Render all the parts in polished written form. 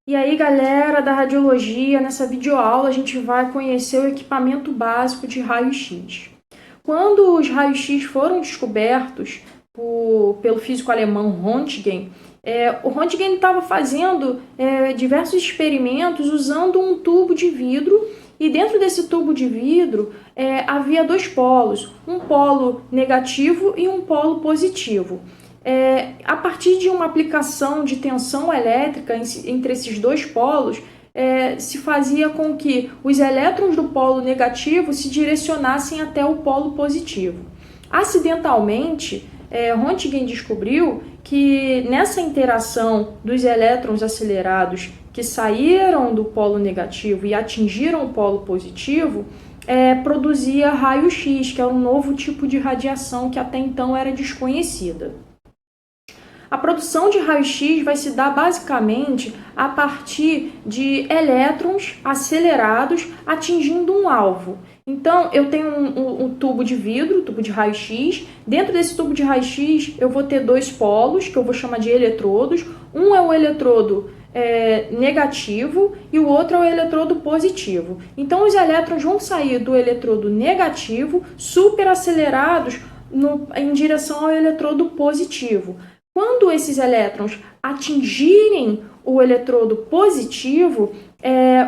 E aí, galera da radiologia, nessa videoaula a gente vai conhecer o equipamento básico de raio-x. Quando os raios-x foram descobertos pelo físico alemão Röntgen, o Röntgen estava fazendo diversos experimentos usando um tubo de vidro, e dentro desse tubo de vidro havia dois polos, um polo negativo e um polo positivo. A partir de uma aplicação de tensão elétrica entre esses dois polos, se fazia com que os elétrons do polo negativo se direcionassem até o polo positivo. Acidentalmente, Röntgen descobriu que nessa interação dos elétrons acelerados que saíram do polo negativo e atingiram o polo positivo, produzia raio-x, que é um novo tipo de radiação que até então era desconhecida. A produção de raio-x vai se dar basicamente a partir de elétrons acelerados atingindo um alvo. Então, eu tenho um tubo de vidro, tubo de raio-x. Dentro desse tubo de raio-x, eu vou ter dois polos, que eu vou chamar de eletrodos. Um é o eletrodo negativo e o outro é o eletrodo positivo. Então, os elétrons vão sair do eletrodo negativo, superacelerados em direção ao eletrodo positivo. Quando esses elétrons atingirem o eletrodo positivo,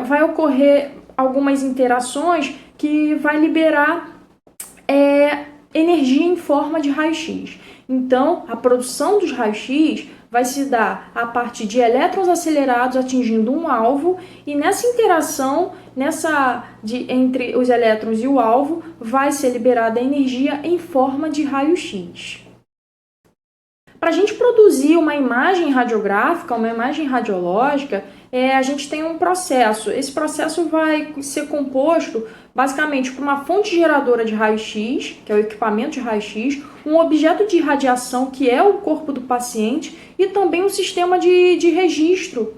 vai ocorrer algumas interações que vai liberar energia em forma de raio-x. Então, a produção dos raios-x vai se dar a partir de elétrons acelerados atingindo um alvo, e nessa interação entre os elétrons e o alvo vai ser liberada energia em forma de raio-x. Para a gente produzir uma imagem radiográfica, uma imagem radiológica, a gente tem um processo. Esse processo vai ser composto basicamente por uma fonte geradora de raio-x, que é o equipamento de raio-x, um objeto de radiação, que é o corpo do paciente, e também um sistema de registro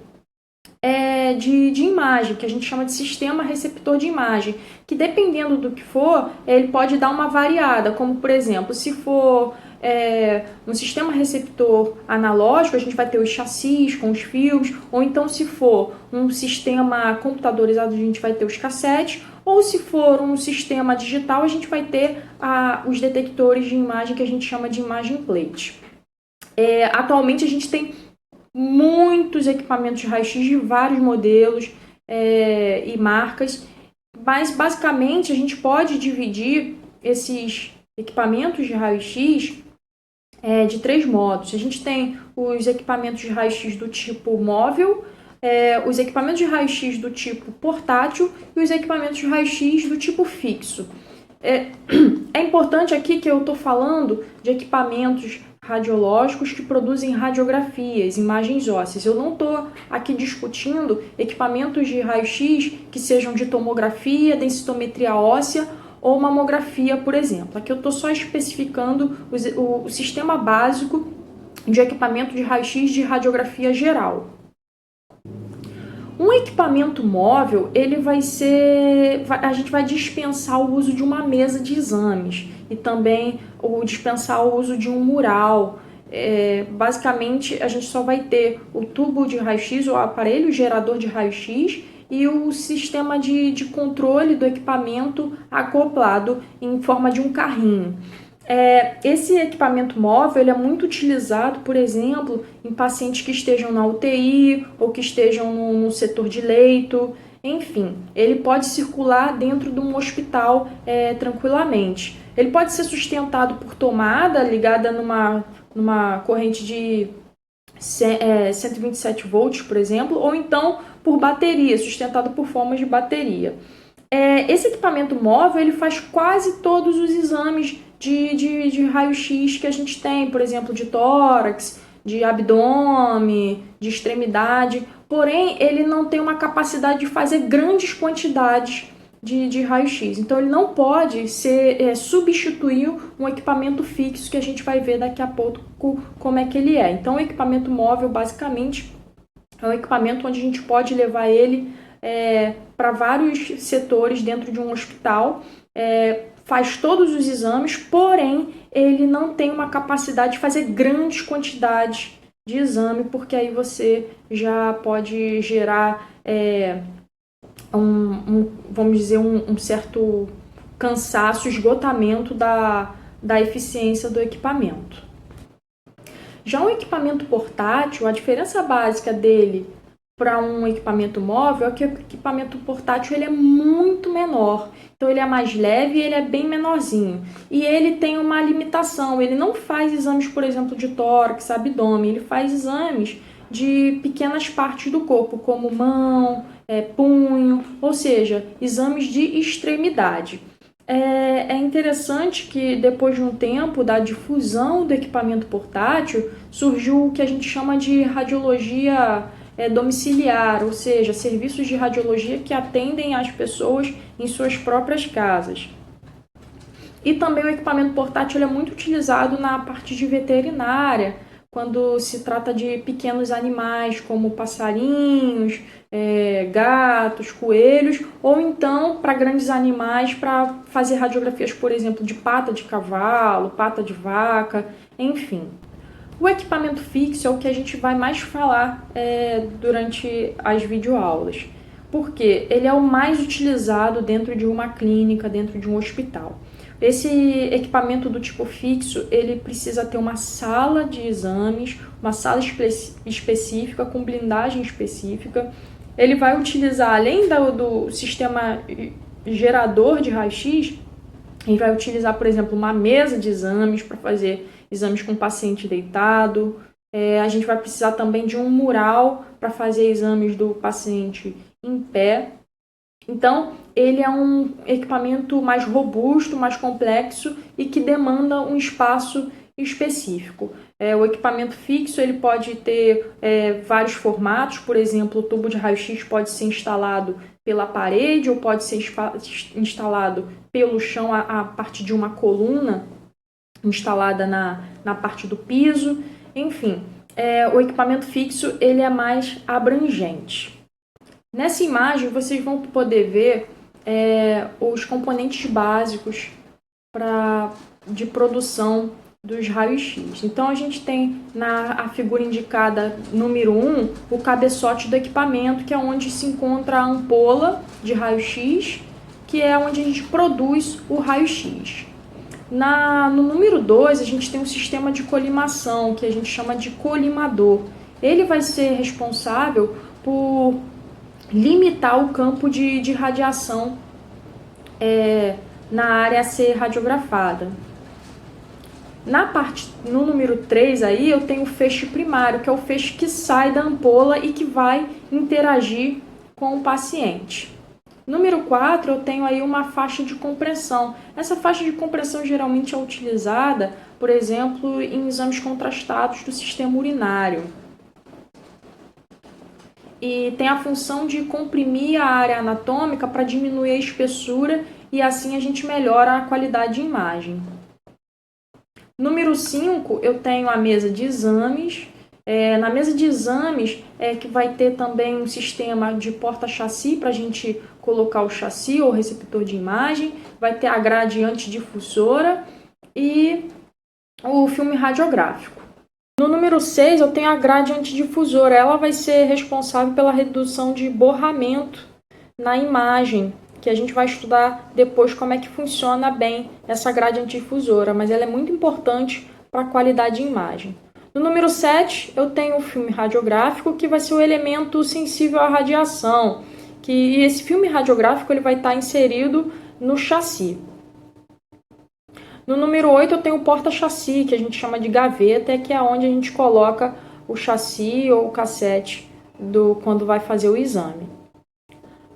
de imagem, que a gente chama de sistema receptor de imagem, que dependendo do que for, ele pode dar uma variada, como por exemplo, se for um sistema receptor analógico, a gente vai ter os chassis com os fios, ou então se for um sistema computadorizado, a gente vai ter os cassetes, ou se for um sistema digital, a gente vai ter os detectores de imagem, que a gente chama de imagem plate. Atualmente a gente tem muitos equipamentos de raio-x de vários modelos e marcas, mas basicamente a gente pode dividir esses equipamentos de raio-x de três modos. A gente tem os equipamentos de raio-x do tipo móvel, os equipamentos de raio-x do tipo portátil e os equipamentos de raio-x do tipo fixo. É importante aqui que eu estou falando de equipamentos radiológicos que produzem radiografias, imagens ósseas. Eu não estou aqui discutindo equipamentos de raio-x que sejam de tomografia, densitometria óssea ou mamografia, por exemplo. Aqui eu estou só especificando o sistema básico de equipamento de raio-x de radiografia geral. Um equipamento móvel, a gente vai dispensar o uso de uma mesa de exames e também dispensar o uso de um mural. Basicamente, a gente só vai ter o tubo de raio-x, o aparelho gerador de raio-x e o sistema de controle do equipamento acoplado em forma de um carrinho. Esse equipamento móvel ele é muito utilizado, por exemplo, em pacientes que estejam na UTI ou que estejam no setor de leito. Enfim, ele pode circular dentro de um hospital tranquilamente. Ele pode ser sustentado por tomada ligada numa corrente de 127 volts, por exemplo, ou então por bateria, sustentado por formas de bateria. Esse equipamento móvel ele faz quase todos os exames de raio-x que a gente tem, por exemplo, de tórax, de abdômen, de extremidade, porém ele não tem uma capacidade de fazer grandes quantidades de raio-x. Então ele não pode substituir um equipamento fixo, que a gente vai ver daqui a pouco como é que ele é. Então o equipamento móvel basicamente é um equipamento onde a gente pode levar ele para vários setores dentro de um hospital, faz todos os exames, porém ele não tem uma capacidade de fazer grandes quantidades de exame, porque aí você já pode gerar, vamos dizer, um certo cansaço, esgotamento da eficiência do equipamento. Já um equipamento portátil, a diferença básica dele para um equipamento móvel é que o equipamento portátil ele é muito menor. Então ele é mais leve e ele é bem menorzinho. E ele tem uma limitação, ele não faz exames, por exemplo, de tórax, abdômen, ele faz exames de pequenas partes do corpo, como mão, punho, ou seja, exames de extremidade. É interessante que depois de um tempo da difusão do equipamento portátil, surgiu o que a gente chama de radiologia domiciliar, ou seja, serviços de radiologia que atendem as pessoas em suas próprias casas. E também o equipamento portátil é muito utilizado na parte de veterinária, quando se trata de pequenos animais como passarinhos, gatos, coelhos, ou então para grandes animais para fazer radiografias, por exemplo, de pata de cavalo, pata de vaca, enfim. O equipamento fixo é o que a gente vai mais falar durante as videoaulas, porque ele é o mais utilizado dentro de uma clínica, dentro de um hospital. Esse equipamento do tipo fixo, ele precisa ter uma sala de exames, uma sala específica, com blindagem específica. Ele vai utilizar, além do sistema gerador de raio-x, ele vai utilizar, por exemplo, uma mesa de exames para fazer exames com o paciente deitado. A gente vai precisar também de um mural para fazer exames do paciente em pé. Então, ele é um equipamento mais robusto, mais complexo e que demanda um espaço específico. O equipamento fixo ele pode ter vários formatos, por exemplo, o tubo de raio-x pode ser instalado pela parede ou pode ser instalado pelo chão a partir de uma coluna instalada na parte do piso. Enfim, o equipamento fixo ele é mais abrangente. Nessa imagem, vocês vão poder ver os componentes básicos de produção dos raios-x. Então, a gente tem na figura indicada número 1, o cabeçote do equipamento, que é onde se encontra a ampola de raio-x, que é onde a gente produz o raio-x. No número 2, a gente tem um sistema de colimação, que a gente chama de colimador. Ele vai ser responsável por limitar o campo de radiação na área a ser radiografada. No número 3 aí eu tenho o feixe primário, que é o feixe que sai da ampola e que vai interagir com o paciente. Número 4 eu tenho aí uma faixa de compressão. Essa faixa de compressão geralmente é utilizada, por exemplo, em exames contrastados do sistema urinário. E tem a função de comprimir a área anatômica para diminuir a espessura e assim a gente melhora a qualidade de imagem. Número 5, eu tenho a mesa de exames. Na mesa de exames que vai ter também um sistema de porta-chassi para a gente colocar o chassi ou receptor de imagem. Vai ter a grade antidifusora e o filme radiográfico. No número 6, eu tenho a grade antidifusora. Ela vai ser responsável pela redução de borramento na imagem, que a gente vai estudar depois como é que funciona bem essa grade antidifusora, mas ela é muito importante para a qualidade de imagem. No número 7, eu tenho o filme radiográfico, que vai ser o elemento sensível à radiação, que esse filme radiográfico ele vai estar inserido no chassi. No número 8, eu tenho o porta-chassi, que a gente chama de gaveta, que é onde a gente coloca o chassi ou o cassete quando vai fazer o exame.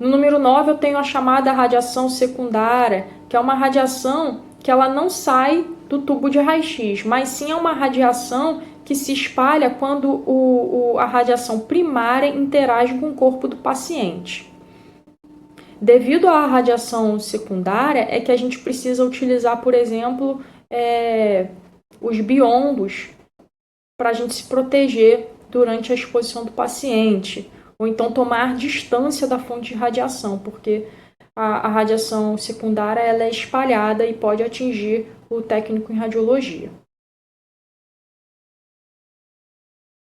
No número 9, eu tenho a chamada radiação secundária, que é uma radiação que ela não sai do tubo de raio-x, mas sim é uma radiação que se espalha quando a radiação primária interage com o corpo do paciente. Devido à radiação secundária, é que a gente precisa utilizar, por exemplo, os biombos para a gente se proteger durante a exposição do paciente, ou então tomar distância da fonte de radiação, porque a radiação secundária ela é espalhada e pode atingir o técnico em radiologia.